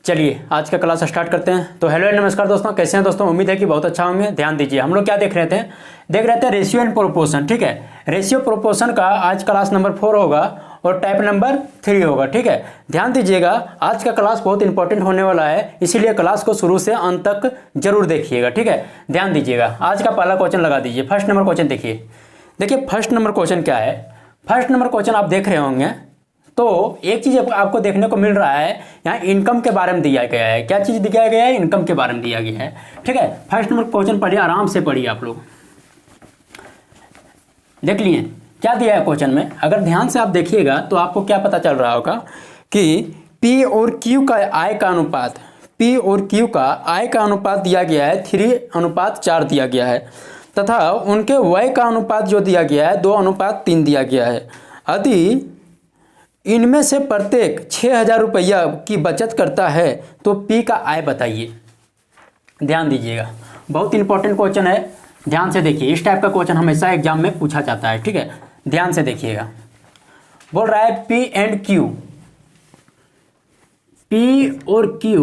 चलिए आज का क्लास स्टार्ट करते हैं। तो हेलो नमस्कार दोस्तों, कैसे हैं दोस्तों? उम्मीद है कि बहुत अच्छा होंगे। ध्यान दीजिए, हम लोग क्या देख रहे थे रेशियो एंड प्रोपोर्शन। ठीक है, रेशियो प्रोपोर्शन का आज क्लास नंबर 4 होगा और टाइप नंबर 3 होगा। ठीक है, ध्यान दीजिएगा, आज का क्लास बहुत इंपॉर्टेंट होने वाला है, इसीलिए क्लास को शुरू से अंत तक जरूर देखिएगा। ठीक है, ध्यान दीजिएगा। आज का पहला क्वेश्चन लगा दीजिए। फर्स्ट नंबर क्वेश्चन देखिए फर्स्ट नंबर क्वेश्चन क्या है। फर्स्ट नंबर क्वेश्चन आप देख रहे होंगे तो एक चीज आपको देखने को मिल रहा है, यहाँ इनकम के बारे में दिया गया है। क्या चीज दिया गया है? इनकम के बारे में दिया गया है। ठीक है, फर्स्ट नंबर क्वेश्चन पढ़िए, आराम से पढ़िए। आप लोग देख लिए क्या दिया है क्वेश्चन में। अगर ध्यान से आप देखिएगा तो आपको क्या पता चल रहा होगा कि P और Q का आय का अनुपात, P और Q का आय का अनुपात दिया गया है 3:4 दिया गया है, तथा उनके व्यय का अनुपात जो दिया गया है 2:3 दिया गया है। यदि इनमें से प्रत्येक 6,000 रुपया की बचत करता है तो P का आय बताइए। ध्यान दीजिएगा, बहुत इंपॉर्टेंट क्वेश्चन है। ध्यान से देखिए, इस टाइप का क्वेश्चन हमेशा एग्जाम में पूछा जाता है। ठीक है, ध्यान से देखिएगा। बोल रहा है P एंड Q, P और Q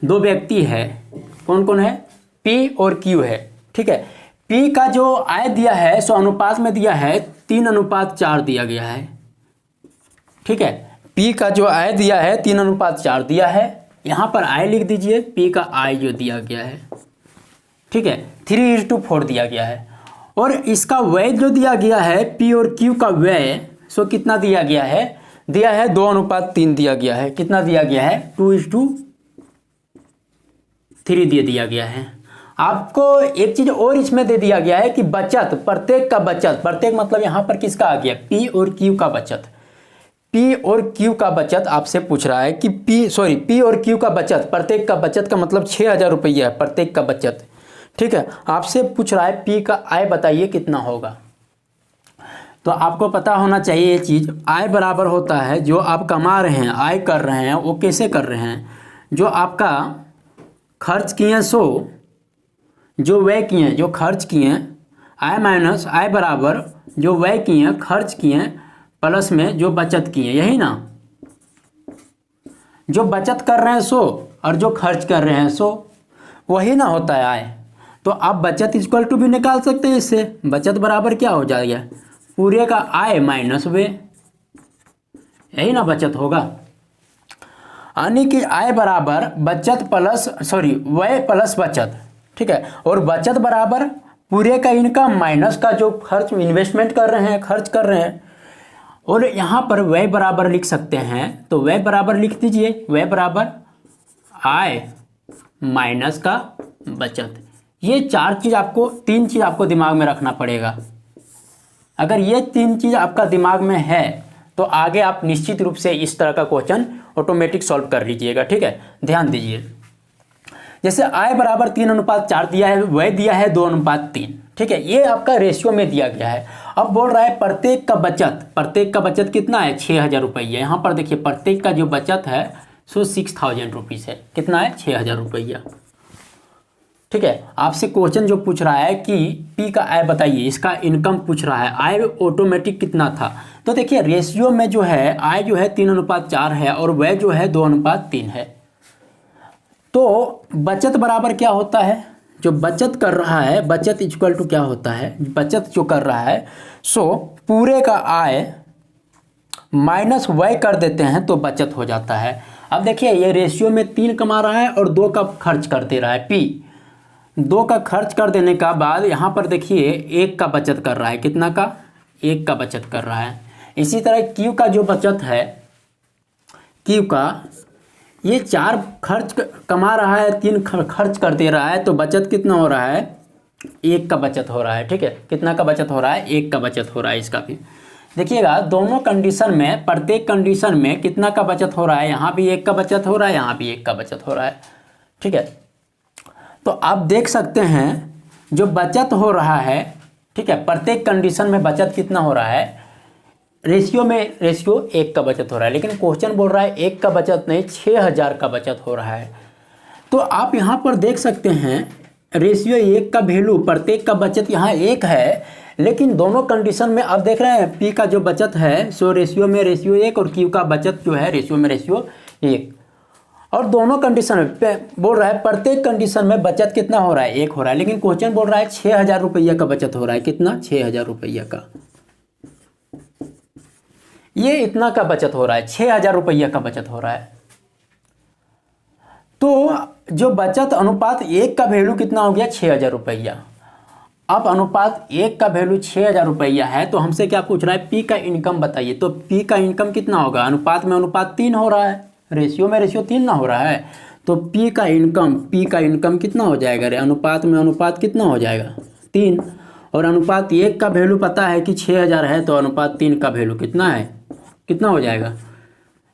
दो व्यक्ति है। कौन कौन है? P और Q है। ठीक है, P का जो आय दिया है सो अनुपात में दिया है 3:4 दिया गया है। ठीक है, P का जो आय दिया है 3:4 दिया है। यहां पर आय लिख दीजिए, P का आय जो दिया गया है। ठीक है, 3:4 दिया गया है। और इसका व्यय जो दिया गया है, P और Q का व्यय सो कितना दिया गया है? दिया है 2:3 दिया गया है। कितना दिया गया है? 2:3 दे दिया गया है। आपको एक चीज और इसमें दे दिया गया है कि बचत, प्रत्येक का बचत, प्रत्येक मतलब यहां पर किसका आ गया? P और Q का बचत। P और Q का बचत आपसे पूछ रहा है कि P और Q का बचत, प्रत्येक का बचत का मतलब 6,000 रुपया है, प्रत्येक का बचत। ठीक है, आपसे पूछ रहा है P का आय बताइए कितना होगा। तो आपको पता होना चाहिए ये चीज, आय बराबर होता है जो आप कमा रहे हैं, आय कर रहे हैं, वो कैसे कर रहे हैं? जो आपका खर्च किए सो जो व्यय किए, जो खर्च किए, आय माइनस आय बराबर जो व्यय किए, खर्च किए, प्लस में जो बचत किए, यही ना? जो बचत कर रहे हैं सो और जो खर्च कर रहे हैं सो, वही ना होता है आय। तो आप बचत इक्वल टू भी निकाल सकते हैं इससे। बचत बराबर क्या हो जाएगा? पूरे का आय माइनस व्यय, यही ना बचत होगा। यानी कि आय बराबर बचत प्लस व्यय प्लस बचत। ठीक है, और बचत बराबर पूरे का इनकम माइनस का जो खर्च, इन्वेस्टमेंट कर रहे हैं, खर्च कर रहे हैं। और यहां पर व्यय बराबर लिख सकते हैं, तो व्यय बराबर लिख दीजिए, व्यय बराबर आय माइनस का बचत। ये तीन चीज आपको दिमाग में रखना पड़ेगा। अगर ये तीन चीज आपका दिमाग में है तो आगे आप निश्चित रूप से इस तरह का क्वेश्चन ऑटोमेटिक सॉल्व कर लीजिएगा। ठीक है, ध्यान दीजिए। जैसे आय बराबर 3:4 दिया है, व्यय दिया है 2:3। ठीक है, ये आपका रेशियो में दिया गया है। अब बोल रहा है प्रत्येक का बचत कितना है? 6,000 रुपया। यहाँ पर देखिए प्रत्येक का जो बचत है सो 6,000 रुपीज़ है। कितना है? 6,000 रुपया। ठीक है, आपसे क्वेश्चन जो पूछ रहा है कि P का आय बताइए, इसका इनकम पूछ रहा है, आय ऑटोमेटिक कितना था। तो देखिए रेशियो में जो है आय जो है 3:4 है और व्यय जो है 2:3 है। तो बचत बराबर क्या होता है? जो बचत कर रहा है, बचत इक्वल टू क्या होता है? बचत जो कर रहा है सो पूरे का आय माइनस व्यय कर देते हैं तो बचत हो जाता है। अब देखिए ये रेशियो में 3 कमा रहा है और 2 का खर्च कर दे रहा है। P 2 का खर्च कर देने का बाद यहाँ पर देखिए 1 का बचत कर रहा है। कितना का? 1 का बचत कर रहा है। इसी तरह Q का जो बचत है, Q का ये 4 खर्च कमा रहा है, 3 खर्च कर दे रहा है, तो बचत कितना हो रहा है? 1 का बचत हो रहा है। ठीक है, कितना का बचत हो रहा है? 1 का बचत हो रहा है। इसका भी देखिएगा, दोनों कंडीशन में, प्रत्येक कंडीशन में कितना का बचत हो रहा है? यहाँ भी 1 का बचत हो रहा है, यहाँ भी 1 का बचत हो रहा है। ठीक है, तो आप देख सकते हैं जो बचत हो रहा है, ठीक है, प्रत्येक कंडीशन में बचत कितना हो रहा है? रेशियो 1 का बचत हो रहा है, लेकिन क्वेश्चन बोल रहा है 1 का बचत नहीं, 6,000 का बचत हो रहा है। तो आप यहाँ पर देख सकते हैं रेशियो 1 का वैल्यू, प्रत्येक का बचत यहाँ 1 है, लेकिन दोनों कंडीशन में आप देख रहे हैं P का जो बचत है सो रेशियो में रेशियो 1 और Q का बचत जो है रेशियो में रेशियो 1। और दोनों कंडीशन में बोल रहा है प्रत्येक कंडीशन में बचत कितना हो रहा है, 1 हो रहा है, लेकिन क्वेश्चन बोल रहा है 6,000 रुपया का बचत हो रहा है। कितना? 6,000 रुपया का। ये इतना का बचत हो रहा है, 6,000 रुपया का बचत हो रहा है। तो जो बचत अनुपात 1 का वैल्यू कितना हो गया? 6,000 रुपया। अब अनुपात 1 का वैल्यू 6,000 रुपया है, तो हमसे क्या पूछ रहा है? पी का इनकम बताइए। तो पी का इनकम कितना होगा? अनुपात में अनुपात 3 हो रहा है, रेशियो में रेशियो 3 ना हो रहा है, तो पी का इनकम कितना हो जाएगा रे? अनुपात में अनुपात कितना हो जाएगा? 3। और अनुपात 1 का वैल्यू पता है कि 6,000 है, तो अनुपात 3 का वैल्यू कितना है? कितना हो जाएगा?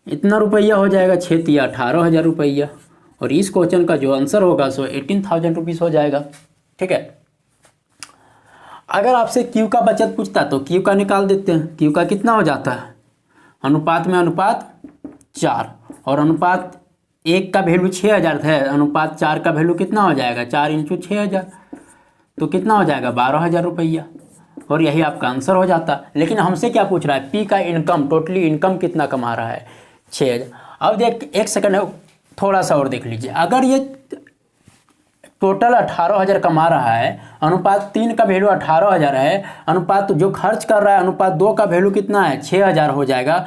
इतना रुपया हो जाएगा, 6 तिया 18,000 रुपया। और इस क्वेश्चन का जो आंसर होगा सो 18,000 रुपीज़ हो जाएगा। ठीक है। अगर आपसे क्यू का बचत पूछता तो क्यू का निकाल देते हैं। क्यू का कितना हो जाता है? अनुपात में अनुपात 4, और अनुपात 1 का वैल्यू 6,000 है, अनुपात 4 का वैल्यू कितना हो जाएगा? 4 × 6,000, तो कितना हो जाएगा? 12,000 रुपया। और यही आपका आंसर हो जाता। लेकिन हमसे क्या पूछ रहा है? पी का इनकम, टोटली इनकम कितना कमा रहा है? 6,000। अब देख, एक सेकंड थोड़ा सा और देख लीजिए। अगर ये टोटल 18,000 कमा रहा है, अनुपात 3 का वैल्यू 18,000 है, अनुपात जो खर्च कर रहा है अनुपात 2 का वैल्यू कितना है? 6,000 हो जाएगा।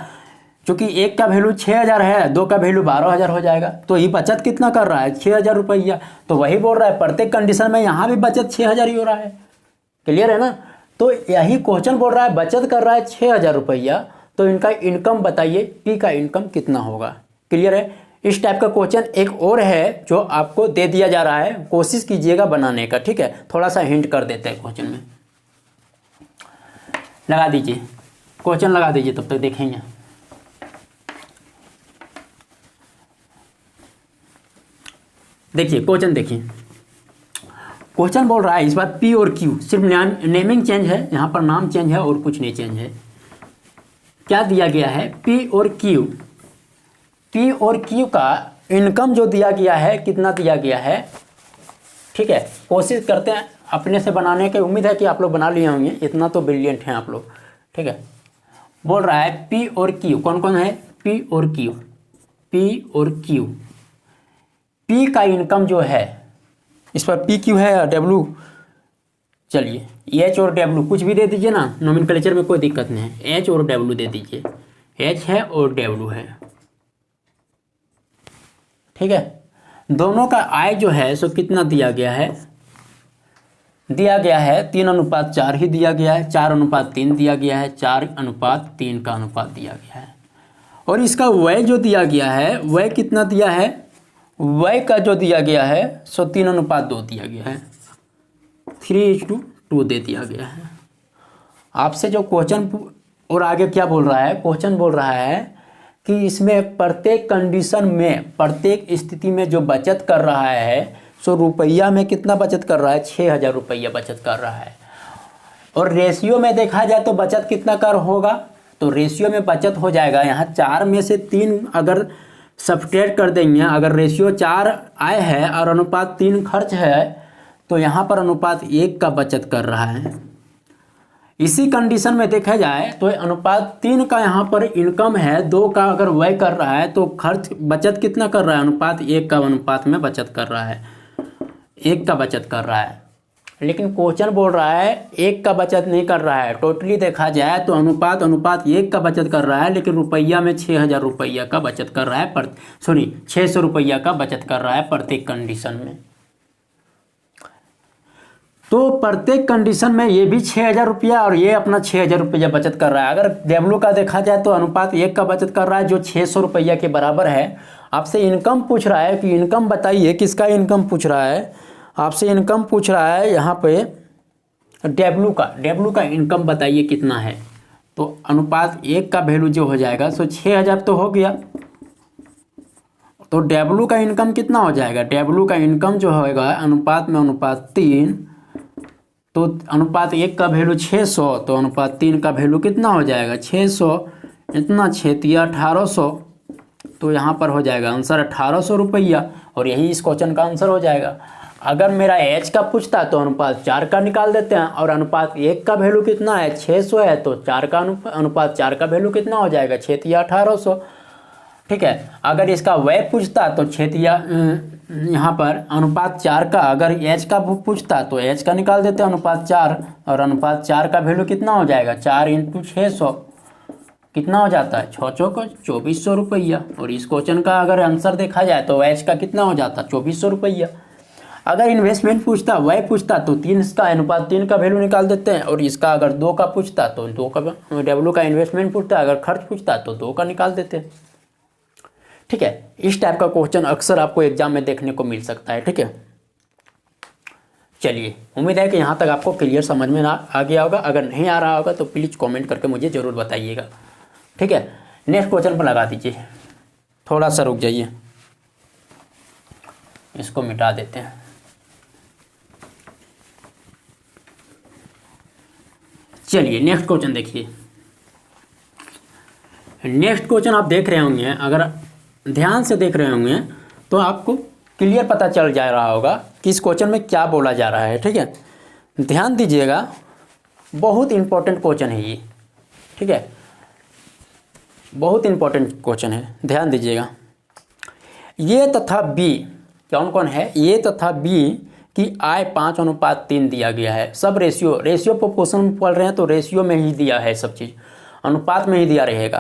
क्योंकि 1 का वैल्यू 6,000 है, 2 का वैल्यू 12,000 हो जाएगा। तो ये बचत कितना कर रहा है? 6,000 रुपया। तो वही बोल रहा है प्रत्येक कंडीशन में यहाँ भी बचत 6,000 ही हो रहा है। क्लियर है ना? तो यही क्वेश्चन बोल रहा है बचत कर रहा है 6,000 रुपया, तो इनका इनकम बताइए, पी का इनकम कितना होगा। क्लियर है? इस टाइप का क्वेश्चन एक और है जो आपको दे दिया जा रहा है, कोशिश कीजिएगा बनाने का। ठीक है, थोड़ा सा हिंट कर देते हैं क्वेश्चन में। लगा दीजिए क्वेश्चन, लगा दीजिए, तब तक देखेंगे। देखिए क्वेश्चन, देखिए क्वेश्चन बोल रहा है इस बार पी और क्यू, सिर्फ नेमिंग चेंज है, यहाँ पर नाम चेंज है और कुछ नहीं चेंज है। क्या दिया गया है? पी और क्यू का इनकम जो दिया गया है, कितना दिया गया है। ठीक है, कोशिश करते हैं अपने से बनाने की, उम्मीद है कि आप लोग बना लिए होंगे, इतना तो ब्रिलियंट हैं आप लोग। ठीक है, बोल रहा है पी और क्यू, कौन कौन है? पी और क्यू। पी का इनकम जो है, इस पर पी क्यू है या डब्ल्यू, चलिए एच और डब्ल्यू कुछ भी दे दीजिए ना, नोमेनक्लेचर में कोई दिक्कत नहीं है। एच और डब्ल्यू दे दीजिए, एच है और डब्ल्यू है। ठीक है, दोनों का आय जो है सो कितना दिया गया है? दिया गया है 3:4 ही दिया गया है, 4:3 दिया गया है, 4:3 का अनुपात दिया गया है। और इसका व्यय जो दिया गया है, व्यय कितना दिया है? व्यय का जो दिया गया है सो 3:2 दिया गया है, 3:2 दे दिया गया है। आपसे जो क्वेश्चन और आगे क्या बोल रहा है? क्वेश्चन बोल रहा है कि इसमें प्रत्येक कंडीशन में, प्रत्येक स्थिति में जो बचत कर रहा है सो रुपया में कितना बचत कर रहा है? 6,000 रुपया बचत कर रहा है। और रेशियो में देखा जाए तो बचत कितना कर होगा? तो रेशियो में बचत हो जाएगा, यहाँ 4 में से 3 अगर सब्ट्रैक्ट कर देंगे, अगर रेशियो 4 आय है और अनुपात 3 खर्च है, तो यहाँ पर अनुपात 1 का बचत कर रहा है। इसी कंडीशन में देखा जाए तो अनुपात 3 का यहाँ पर इनकम है, 2 का अगर व्यय कर रहा है, तो खर्च बचत कितना कर रहा है? अनुपात 1 का अनुपात में बचत कर रहा है, 1 का बचत कर रहा है। लेकिन क्वेश्चन बोल रहा है 1 का बचत नहीं कर रहा है। टोटली देखा जाए तो अनुपात 1 का बचत कर रहा है, लेकिन रुपया में 6,000 रुपया का बचत कर रहा है, 600 रुपया का बचत कर रहा है प्रत्येक कंडीशन में। तो प्रत्येक कंडीशन में ये भी 6,000 रुपया और ये अपना 6,000 रुपया बचत कर रहा है। अगर डब्ल्यू का देखा जाए तो अनुपात 1 का बचत कर रहा है, जो 600 रुपया के बराबर है। आपसे इनकम पूछ रहा है कि इनकम बताइए, किसका इनकम पूछ रहा है? आपसे इनकम पूछ रहा है यहाँ पे डब्ल्यू का इनकम बताइए कितना है। तो अनुपात 1 का वैल्यू जो हो जाएगा सो 6,000 तो हो गया, तो डब्ल्यू का इनकम कितना हो जाएगा? डब्ल्यू का इनकम जो होगा अनुपात में अनुपात 3, तो अनुपात 1 का वैल्यू 600, तो अनुपात 3 का वैल्यू कितना हो जाएगा? 600, इतना 6 तिया 1800, तो यहाँ पर हो जाएगा आंसर 1800 रुपया। और यही इस क्वेश्चन का आंसर हो जाएगा। अगर मेरा एच का पूछता तो अनुपात 4 का निकाल देते हैं, और अनुपात 1 का वैल्यू कितना है? 600 है, तो 4 का अनुपात 4 का वैल्यू कितना हो जाएगा? 6 तिया 1800। ठीक है। अगर इसका वय पूछता तो क्षेत्रीय यहाँ पर अनुपात 4 का, अगर एच का पूछता तो एच का निकाल देते अनुपात 4, और अनुपात 4 का वैल्यू कितना हो जाएगा 4 × 600 कितना हो जाता है 6 चौक 2400 रुपया। और इस क्वेश्चन का अगर आंसर देखा जाए तो एच का कितना हो जाता 2400 रुपया। अगर इन्वेस्टमेंट पूछता वय पूछता तो 3 का अनुपात 3 का वैल्यू निकाल देते हैं, और इसका अगर 2 का पूछता तो 2 का, डब्ल्यू का इन्वेस्टमेंट पूछता अगर खर्च पूछता तो 2 का निकाल देते हैं। ठीक है, इस टाइप का क्वेश्चन अक्सर आपको एग्जाम में देखने को मिल सकता है। ठीक है, चलिए उम्मीद है कि यहाँ तक आपको क्लियर समझ में आ गया होगा। अगर नहीं आ रहा होगा तो प्लीज़ कमेंट करके मुझे ज़रूर बताइएगा। ठीक है, नेक्स्ट क्वेश्चन पर लगा दीजिए। थोड़ा सा रुक जाइए, इसको मिटा देते हैं। चलिए नेक्स्ट क्वेश्चन देखिए। नेक्स्ट क्वेश्चन आप देख रहे होंगे, अगर ध्यान से देख रहे होंगे तो आपको क्लियर पता चल जा रहा होगा कि इस क्वेश्चन में क्या बोला जा रहा है। ठीक है, ध्यान दीजिएगा, बहुत इंपॉर्टेंट क्वेश्चन है ये। ठीक है, बहुत इंपॉर्टेंट क्वेश्चन है, ध्यान दीजिएगा। ये तथा बी कौन कौन है, ये तथा बी की आय 5:3 दिया गया है। सब रेशियो प्रोपोर्शन में पढ़ रहे हैं तो रेशियो में ही दिया है, सब चीज़ अनुपात में ही दिया रहेगा।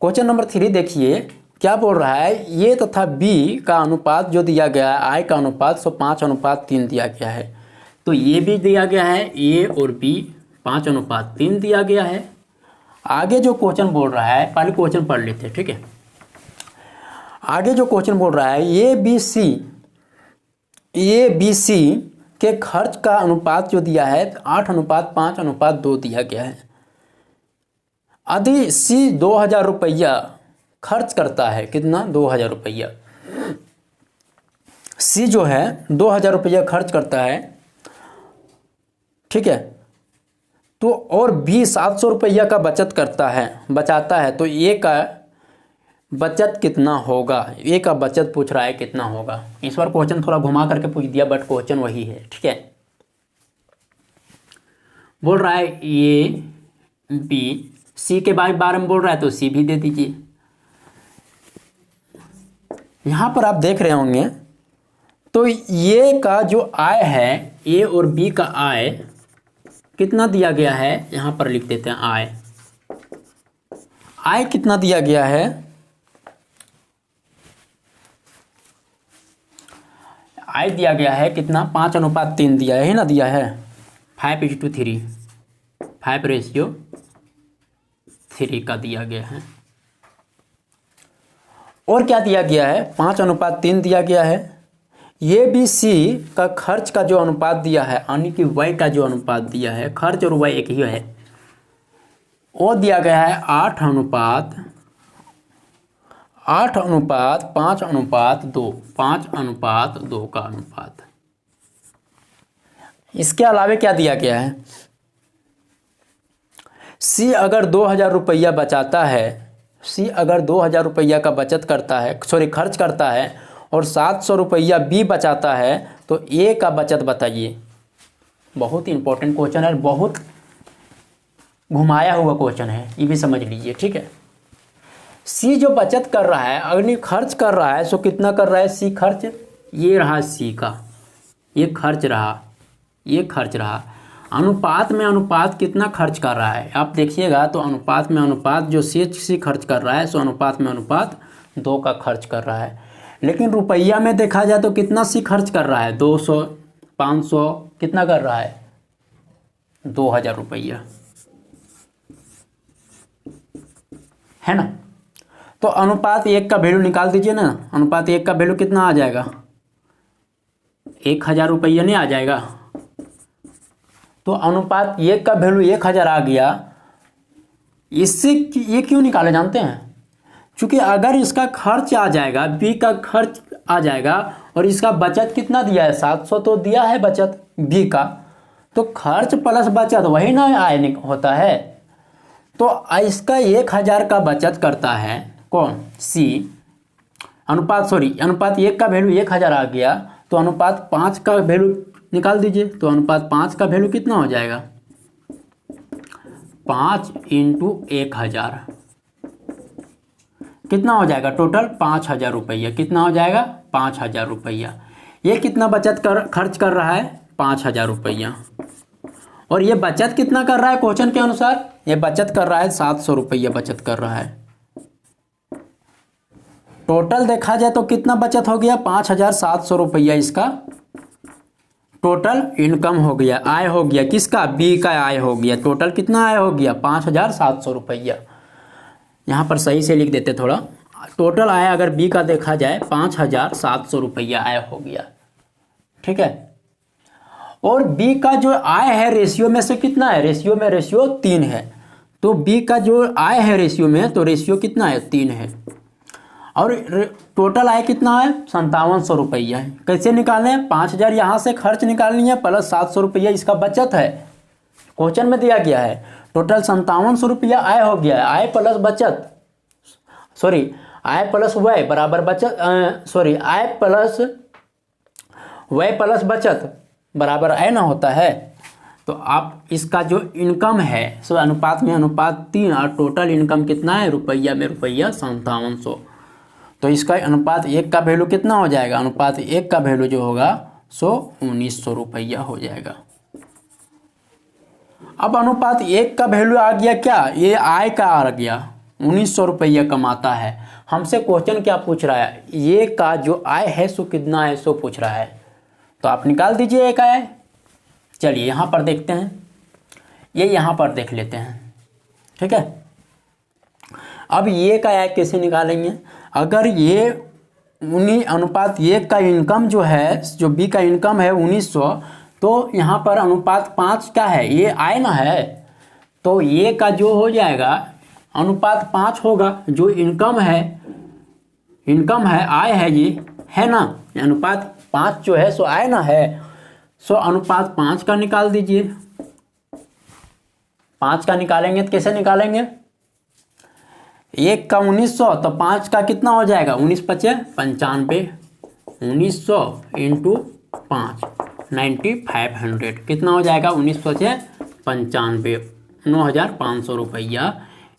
क्वेश्चन नंबर 3 देखिए क्या बोल रहा है, ये तथा बी का अनुपात जो दिया गया है आय का अनुपात 5:3 दिया गया है। तो ये भी दिया गया है, ए और बी 5:3 दिया गया है। आगे जो क्वेश्चन बोल रहा है, पहले क्वेश्चन पढ़ लेते हैं। ठीक है, आगे जो क्वेश्चन बोल रहा है ए बी सी के खर्च का अनुपात जो दिया है 8:5:2 दिया गया है। यदि सी 2000 रुपया खर्च करता है, कितना 2000 रुपया, सी जो है 2000 रुपया खर्च करता है। ठीक है, तो और बी 700 रुपया का बचाता है, तो ए का बचत कितना होगा, ए का बचत पूछ रहा है कितना होगा। इस बार क्वेश्चन थोड़ा घुमा करके पूछ दिया बट क्वेश्चन वही है। ठीक है, बोल रहा है ए बी सी के बारे में बोल रहा है तो सी भी दे दीजिए। यहाँ पर आप देख रहे होंगे तो ये का जो आय है, ए और बी का आय कितना दिया गया है, यहाँ पर लिख देते हैं आय कितना दिया गया है, आय दिया गया है कितना 5:3 दिया है ना, दिया है 5:3 5:3 का दिया गया है। और क्या दिया गया है 5:3 दिया गया है। ये भी सी का खर्च का जो अनुपात दिया है, यानी कि व्यय का जो अनुपात दिया है, खर्च और व्यय एक ही है, वो दिया गया है 8:5:2 5:2 का अनुपात। इसके अलावे क्या दिया गया है, सी अगर 2000 रुपया बचाता है, सी अगर 2000 रुपया का बचत करता है, खर्च करता है और 700 रुपया बी बचाता है, तो ए का बचत बताइए। बहुत इंपॉर्टेंट क्वेश्चन है, बहुत घुमाया हुआ क्वेश्चन है, ये भी समझ लीजिए। ठीक है, सी जो बचत कर रहा है, अग्नि खर्च कर रहा है, सो कितना कर रहा है सी खर्च, ये रहा सी का, ये खर्च रहा। अनुपात में अनुपात कितना खर्च कर रहा है आप देखिएगा, तो अनुपात में अनुपात जो सी खर्च कर रहा है, सो अनुपात में अनुपात 2 का खर्च कर रहा है। लेकिन रुपया में देखा जाए तो कितना सी खर्च कर रहा है, 200 500 कितना कर रहा है 2000 रुपया, है ना। तो अनुपात 1 का वैल्यू निकाल दीजिए ना, अनुपात 1 का वैल्यू कितना आ जाएगा 1000 रुपया नहीं आ जाएगा। तो अनुपात 1 का वैल्यू 1000 आ गया। इससे ये क्यों निकाले जानते हैं, क्योंकि अगर इसका खर्च आ जाएगा, बी का खर्च आ जाएगा और इसका बचत कितना दिया है 700 तो दिया है बचत बी का, तो खर्च प्लस बचत वही ना आय होता है। तो इसका 1000 का बचत करता है कौन, सी। अनुपात 1 का वैल्यू 1000 आ गया, तो अनुपात 5 का वैल्यू निकाल दीजिए। तो अनुपात 5 का वैल्यू कितना हो जाएगा 5 × 1000, कितना हो जाएगा टोटल 5,000 रुपया। कितना हो जाएगा 5,000 रुपया। ये कितना खर्च कर रहा है 5,000 रुपया। और ये बचत कितना कर रहा है क्वेश्चन के अनुसार, ये बचत कर रहा है 700 रुपया बचत कर रहा है। टोटल देखा जाए तो कितना बचत हो गया 5,700 रुपया। इसका टोटल इनकम हो गया, आय हो गया, किसका बी का आय हो गया। टोटल कितना आय हो गया 5,700 रुपया। यहाँ पर सही से लिख देते थोड़ा। टोटल आय अगर बी का देखा जाए 5,700 रुपया आय हो गया। ठीक है। और बी का जो आय है रेशियो में से कितना है, रेशियो में रेशियो 3 है। तो बी का जो आय है रेशियो में, तो रेशियो कितना है 3 है। और टोटल आय कितना है 5700 रुपया है। कैसे निकालें, 5,000 यहाँ से खर्च निकालनी है प्लस 700 रुपया इसका बचत है। क्वेश्चन में दिया गया है टोटल 5700 रुपया आय हो गया है। आय प्लस बचत, सॉरी आय प्लस व्यय बराबर बचत, सॉरी आय प्लस व्यय प्लस बचत बराबर आय ना होता है। तो आप इसका जो इनकम है सो अनुपात में अनुपात 3 और टोटल इनकम कितना है रुपया में रुपया 5700। तो इसका अनुपात 1 का वैल्यू कितना हो जाएगा, अनुपात 1 का वैल्यू जो होगा सो 1900 रुपया हो जाएगा। अब अनुपात 1 का वैल्यू आ गया क्या, ये आय का आ गया 1900 रुपया कमाता है। हमसे क्वेश्चन क्या पूछ रहा है, ये का जो आय है सो कितना है सो पूछ रहा है। तो आप निकाल दीजिए एक आय। चलिए यहाँ पर देखते हैं, ये यहाँ पर देख लेते हैं। ठीक है। अब ये का आय कैसे निकालेंगे, अगर ये अनुपात 1 का इनकम जो है, जो बी का इनकम है 1900, तो यहाँ पर अनुपात 5 का है, ये आय ना है। तो ये का जो हो जाएगा अनुपात 5 होगा। जो इनकम है आय है, ये है ना, अनुपात 5 जो है सो आय ना है। सो अनुपात 5 का निकाल दीजिए। 5 का निकालेंगे तो कैसे निकालेंगे, 1 का 1900 तो 5 का कितना हो जाएगा 19 पचे 95। 1900 इंटू 5 9500 कितना हो जाएगा 19 पचे 95 9,500 रुपया।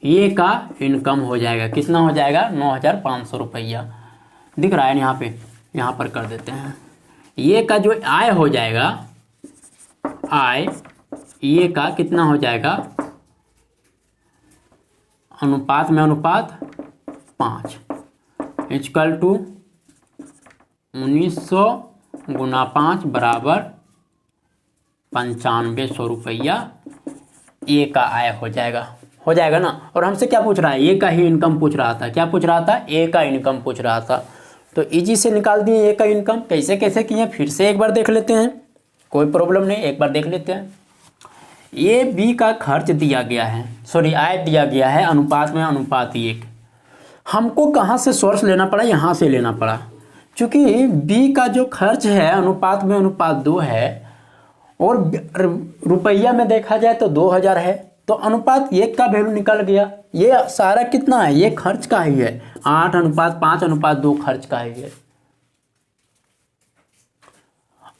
ये का इनकम हो जाएगा, कितना हो जाएगा 9,500 रुपया। दिख रहा है यहाँ पे, यहाँ पर कर देते हैं। ये का जो आय हो जाएगा, आय ये का कितना हो जाएगा अनुपात में अनुपात 5 इक्वल टू 1900 गुना 5 बराबर 9500 रुपया। ए का आय हो जाएगा ना। और हमसे क्या पूछ रहा है, ए का ही इनकम पूछ रहा था। क्या पूछ रहा था, ए का इनकम पूछ रहा था। तो इजी से निकाल दिए ए का इनकम। कैसे कैसे किए फिर से एक बार देख लेते हैं, कोई प्रॉब्लम नहीं, एक बार देख लेते हैं। ये बी का खर्च दिया गया है, सॉरी आय दिया गया है अनुपात में अनुपात 1। हमको कहाँ से सोर्स लेना पड़ा, यहाँ से लेना पड़ा। क्योंकि बी का जो खर्च है अनुपात में अनुपात 2 है और रुपया में देखा जाए तो 2000 है। तो अनुपात 1 का वैल्यू निकल गया। ये सारा कितना है, ये खर्च का ही है। 8 अनुपात 5 अनुपात 2 खर्च का ही है।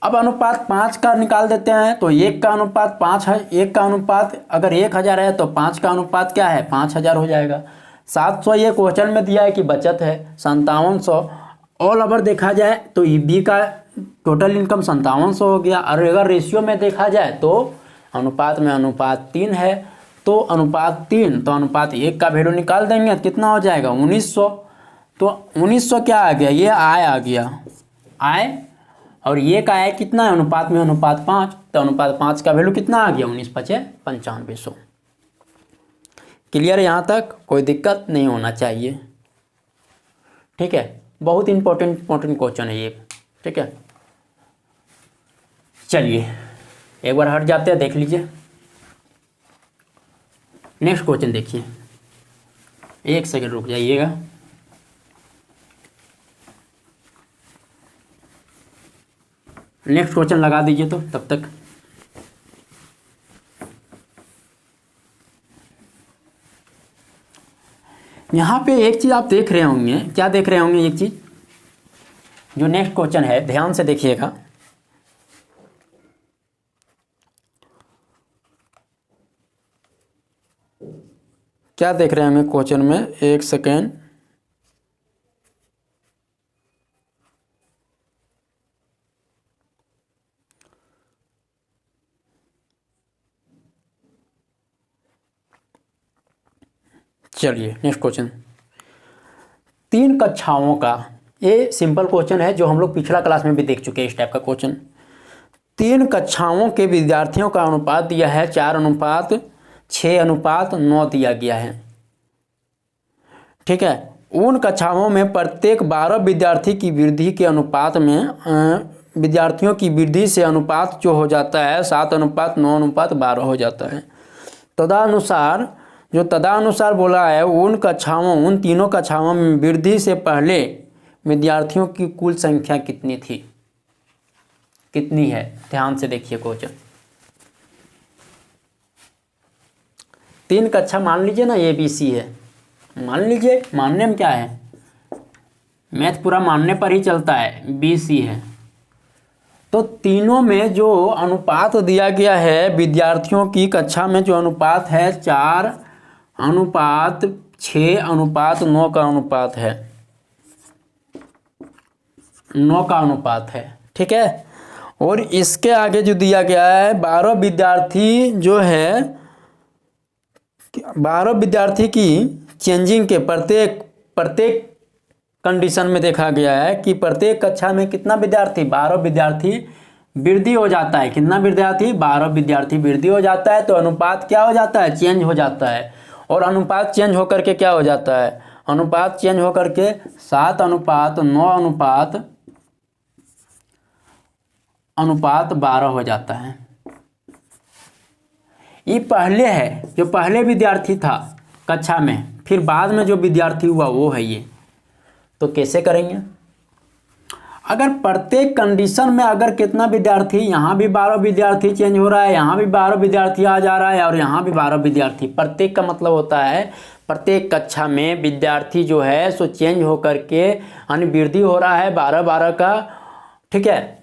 अब अनुपात 5 का निकाल देते हैं। तो 1 का अनुपात 5 है। 1 का अनुपात अगर 1000 है तो 5 का अनुपात क्या है 5000 हो जाएगा। 700 ये क्वेश्चन में दिया है कि बचत है। 5700 ऑल ओवर देखा जाए तो बी का टोटल इनकम 5700 हो गया। और अगर रेशियो में देखा जाए तो अनुपात में अनुपात 3 है। तो अनुपात 3 तो अनुपात 1 का वैल्यू निकाल देंगे तो कितना हो जाएगा 1900। तो 1900 क्या आ गया, ये आय आ गया, आय। और ये का आय कितना है अनुपात में अनुपात 5। तो अनुपात 5 का वैल्यू कितना आ गया 19 पचे 9500। क्लियर है, यहाँ तक कोई दिक्कत नहीं होना चाहिए। ठीक है, बहुत इंपॉर्टेंट क्वेश्चन है ये। ठीक है, चलिए एक बार हट जाते हैं, देख लीजिए। नेक्स्ट क्वेश्चन देखिए, एक सेकंड रुक जाइएगा। नेक्स्ट क्वेश्चन लगा दीजिए तो तब तक। यहाँ पे एक चीज़ आप देख रहे होंगे, क्या देख रहे होंगे, एक चीज़ जो नेक्स्ट क्वेश्चन है ध्यान से देखिएगा। क्या देख रहे होंगे क्वेश्चन में, एक सेकेंड। चलिए नेक्स्ट क्वेश्चन, 3 कक्षाओं का, ये सिंपल क्वेश्चन है जो हम लोग पिछला क्लास में भी देख चुके हैं इस टाइप का क्वेश्चन। 3 कक्षाओं के विद्यार्थियों का अनुपात दिया है 4:6:9 दिया गया है। ठीक है, उन कक्षाओं में प्रत्येक 12 विद्यार्थी की वृद्धि के अनुपात में विद्यार्थियों की वृद्धि से अनुपात जो हो जाता है 7:9:12 हो जाता है। तदनुसार बोला है उन तीनों कक्षाओं में वृद्धि से पहले विद्यार्थियों की कुल संख्या कितनी थी, कितनी है? ध्यान से देखिए क्वेश्चन। 3 कक्षा मान लीजिए ना, ABC है, मान लीजिए, मानने में क्या है, मैथ पूरा मानने पर ही चलता है, BC है। तो तीनों में जो अनुपात दिया गया है विद्यार्थियों की कक्षा में, जो अनुपात है 4:6:9 का अनुपात है, 9 का अनुपात है। ठीक है, और इसके आगे जो दिया गया है 12 विद्यार्थी जो है, 12 विद्यार्थी की चेंजिंग के प्रत्येक कंडीशन में देखा गया है कि प्रत्येक कक्षा में कितना विद्यार्थी, 12 विद्यार्थी वृद्धि हो जाता है। कितना विद्यार्थी? 12 विद्यार्थी वृद्धि हो जाता है। तो अनुपात क्या हो जाता है? चेंज हो जाता है। और अनुपात चेंज होकर के क्या हो जाता है? अनुपात चेंज होकर के 7:9:12 हो जाता है। ये पहले है, जो पहले विद्यार्थी था कक्षा में, फिर बाद में जो विद्यार्थी हुआ वो है ये। तो कैसे करेंगे? अगर प्रत्येक कंडीशन में अगर कितना विद्यार्थी, यहाँ भी 12 विद्यार्थी चेंज हो रहा है, यहाँ भी 12 विद्यार्थी आ जा रहा है, और यहाँ भी 12 विद्यार्थी, प्रत्येक का मतलब होता है प्रत्येक कक्षा में विद्यार्थी जो है सो चेंज होकर के यानी वृद्धि हो रहा है 12-12 का। ठीक है,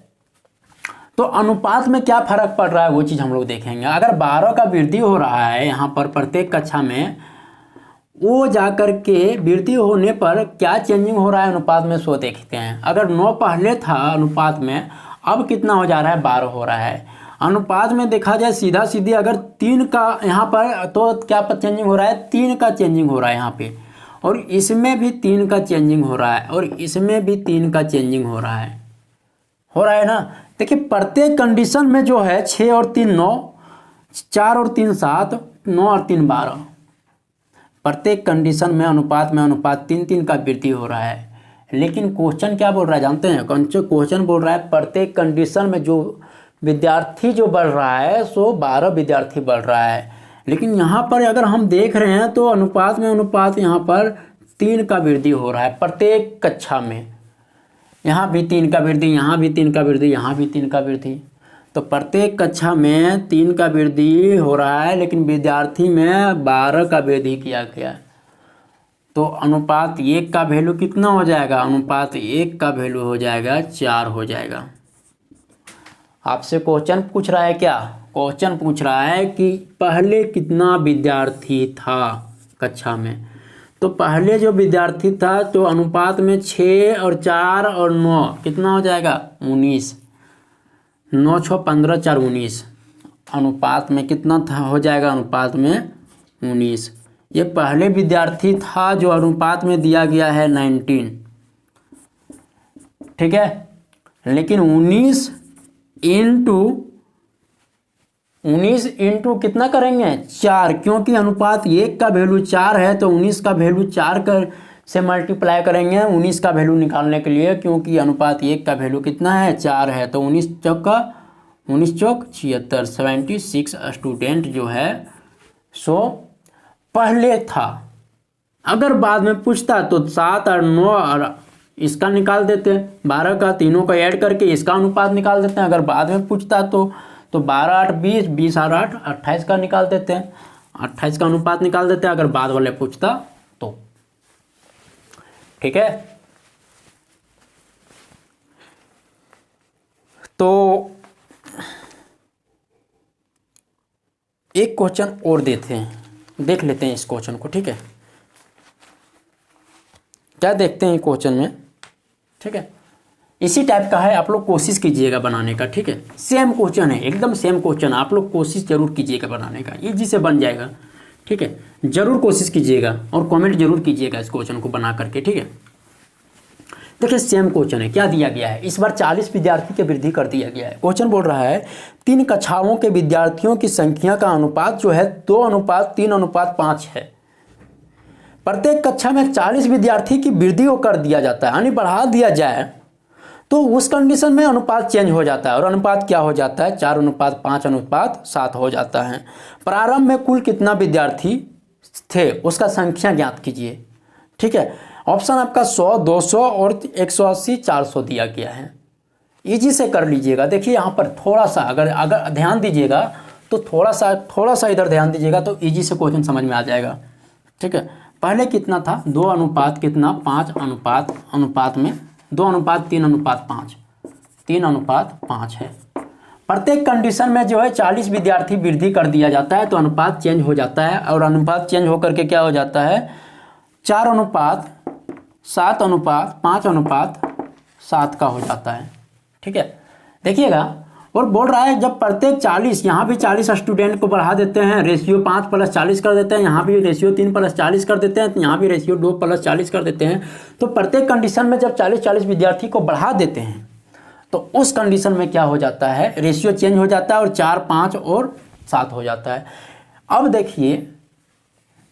तो अनुपात में क्या फर्क पड़ रहा है वो चीज़ हम लोग देखेंगे। अगर 12 का वृद्धि हो रहा है यहाँ पर प्रत्येक कक्षा में, वो जाकर के वृद्धि होने पर क्या चेंजिंग हो रहा है अनुपात में, सो देखते हैं। अगर 9 पहले था अनुपात में, अब कितना हो जा रहा है? 12 हो रहा है। अनुपात में देखा जाए सीधा सीधी, अगर 3 का यहाँ पर, तो क्या चेंजिंग हो रहा है? 3 का चेंजिंग हो रहा है यहाँ पे, और इसमें भी 3 का चेंजिंग हो रहा है, और इसमें भी 3 का चेंजिंग हो रहा है ना। देखिए प्रत्येक कंडीशन में जो है 6 और 3 9, 4 और 3 7, 9 और 3 12, प्रत्येक कंडीशन में अनुपात 3-3 का वृद्धि हो रहा है। लेकिन क्वेश्चन क्या बोल रहा है जानते हैं? क्वेश्चन बोल रहा है प्रत्येक कंडीशन में जो विद्यार्थी जो बढ़ रहा है सो 12 विद्यार्थी बढ़ रहा है। लेकिन यहाँ पर अगर हम देख रहे हैं तो अनुपात यहाँ पर 3 का वृद्धि हो रहा है प्रत्येक कक्षा में। यहाँ भी 3 का वृद्धि, यहाँ भी 3 का वृद्धि, यहाँ भी 3 का वृद्धि। तो प्रत्येक कक्षा में 3 का वृद्धि हो रहा है, लेकिन विद्यार्थी में 12 का वृद्धि किया गया। तो अनुपात 1 का वैल्यू कितना हो जाएगा? अनुपात 1 का वैल्यू हो जाएगा 4 हो जाएगा। आपसे क्वेश्चन पूछ रहा है क्या? क्वेश्चन पूछ रहा है कि पहले कितना विद्यार्थी था कक्षा में। तो पहले जो विद्यार्थी था तो अनुपात में 6 और 4 और 9 कितना हो जाएगा? 19। 9 6 15 4 19, अनुपात में कितना था हो जाएगा? अनुपात में 19। ये पहले विद्यार्थी था जो अनुपात में दिया गया है 19। ठीक है, लेकिन 19 इंटू कितना करेंगे? 4, क्योंकि अनुपात 1 का वैल्यू 4 है तो 19 का वैल्यू 4 से मल्टीप्लाई करेंगे 19 का वैल्यू निकालने के लिए, क्योंकि अनुपात 1 का वैल्यू कितना है? 4 है। तो 19 चौक 76, 76 स्टूडेंट जो है सो पहले था। अगर बाद में पूछता तो 7 और 9 और इसका निकाल देते, 12 का तीनों का ऐड करके इसका अनुपात निकाल देते हैं। अगर बाद में पूछता तो 12 8 20, 20 और 8 28 का निकाल देते हैं, 28 का अनुपात निकाल देते हैं अगर बाद वाले पूछता तो। ठीक है, तो एक क्वेश्चन और देख लेते हैं इस क्वेश्चन को। ठीक है, क्या देखते हैं क्वेश्चन में? ठीक है, इसी टाइप का है, आप लोग कोशिश कीजिएगा बनाने का। ठीक है, सेम क्वेश्चन है, एकदम सेम क्वेश्चन, आप लोग कोशिश जरूर कीजिएगा बनाने का, इजी से बन जाएगा। ठीक है, जरूर कोशिश कीजिएगा और कमेंट जरूर कीजिएगा इस क्वेश्चन को बना करके। ठीक है, देखिए सेम क्वेश्चन है, क्या दिया गया है, इस बार 40 विद्यार्थी की वृद्धि कर दिया गया है। क्वेश्चन बोल रहा है 3 कक्षाओं के विद्यार्थियों की संख्या का अनुपात जो है 2:3:5 है। प्रत्येक कक्षा में 40 विद्यार्थी की वृद्धि को कर दिया जाता है, यानी बढ़ा दिया जाए तो उस कंडीशन में अनुपात चेंज हो जाता है, और अनुपात क्या हो जाता है, 4:5:7 हो जाता है। प्रारंभ में कुल कितना विद्यार्थी थे उसका संख्या ज्ञात कीजिए। ठीक है, ऑप्शन आपका 100, 200 और 180, 400 दिया गया है। इजी से कर लीजिएगा। देखिए यहाँ पर थोड़ा सा अगर ध्यान दीजिएगा तो थोड़ा सा इधर ध्यान दीजिएगा तो इजी से क्वेश्चन समझ में आ जाएगा। ठीक है, पहले कितना था, 2:5 में 2:3:5, 3:5 है। प्रत्येक कंडीशन में जो है 40 विद्यार्थी वृद्धि कर दिया जाता है तो अनुपात चेंज हो जाता है, और अनुपात चेंज होकर के क्या हो जाता है, 4:7:5:7 का हो जाता है। ठीक है, देखिएगा, और बोल रहा है जब प्रत्येक 40, यहाँ भी 40 स्टूडेंट को बढ़ा देते हैं, रेशियो 5+40 कर देते हैं, यहाँ भी रेशियो 3+40 कर देते हैं, यहाँ भी रेशियो 2+40 कर देते हैं। तो प्रत्येक कंडीशन में जब 40 विद्यार्थी को बढ़ा देते हैं तो उस कंडीशन में क्या हो जाता है, रेशियो चेंज हो जाता है और 4, 5 और 7 हो जाता है। अब देखिए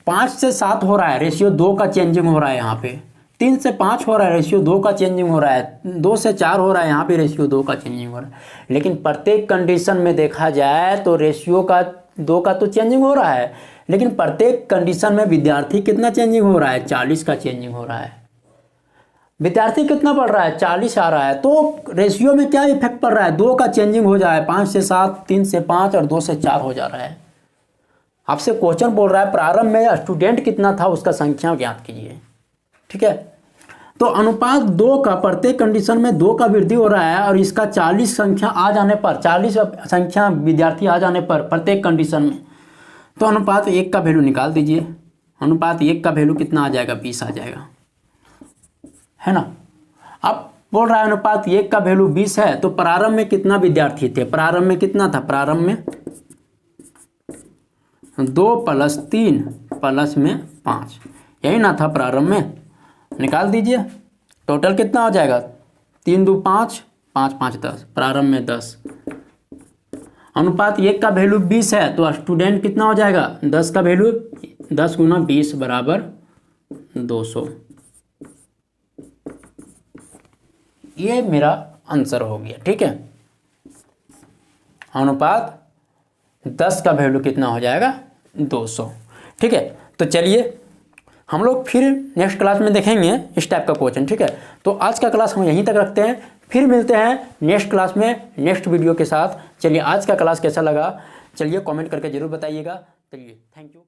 5 से 7 हो रहा है, रेशियो 2 का चेंजिंग हो रहा है, यहाँ पे 3 से 5 हो रहा है, रेशियो 2 का चेंजिंग हो रहा है, 2 से 4 हो रहा है, यहाँ पे रेशियो 2 का चेंजिंग हो रहा है। लेकिन प्रत्येक कंडीशन में देखा जाए तो रेशियो का 2 का तो चेंजिंग हो रहा है, लेकिन प्रत्येक कंडीशन में विद्यार्थी कितना चेंजिंग हो रहा है, 40 का चेंजिंग हो रहा है। विद्यार्थी कितना बढ़ रहा है, 40 आ रहा है, तो रेशियो में क्या इफेक्ट पड़ रहा है, 2 का चेंजिंग हो जाए, 5 से 7, 3 से 5 और 2 से 4 हो जा रहा है। आपसे क्वेश्चन बोल रहा है प्रारंभ में स्टूडेंट कितना था उसका संख्या ज्ञात कीजिए। ठीक है, तो अनुपात 2 का, प्रत्येक कंडीशन में 2 का वृद्धि हो रहा है, और इसका 40 संख्या आ जाने पर, 40 संख्या विद्यार्थी आ जाने पर प्रत्येक कंडीशन में, तो अनुपात 1 का वैल्यू निकाल दीजिए। अनुपात 1 का वैल्यू कितना आ जाएगा, 20 आ जाएगा, है ना। अब बोल रहा है अनुपात 1 का वैल्यू 20 है, तो प्रारंभ में कितना विद्यार्थी थे, प्रारंभ में कितना था, प्रारंभ में 2 + 3 + 5, यही ना था प्रारंभ में। निकाल दीजिए, टोटल कितना हो जाएगा, 3 2 5, 5 5 10, प्रारंभ में 10। अनुपात 1 का वैल्यू 20 है तो स्टूडेंट कितना हो जाएगा, 10 का वैल्यू 10 × 20 = 200। ये मेरा आंसर हो गया। ठीक है, अनुपात 10 का वैल्यू कितना हो जाएगा, 200। ठीक है, तो चलिए हम लोग फिर नेक्स्ट क्लास में देखेंगे इस टाइप का क्वेश्चन। ठीक है, तो आज का क्लास हम यहीं तक रखते हैं, फिर मिलते हैं नेक्स्ट क्लास में नेक्स्ट वीडियो के साथ। चलिए, आज का क्लास कैसा लगा चलिए कमेंट करके ज़रूर बताइएगा। चलिए, थैंक यू।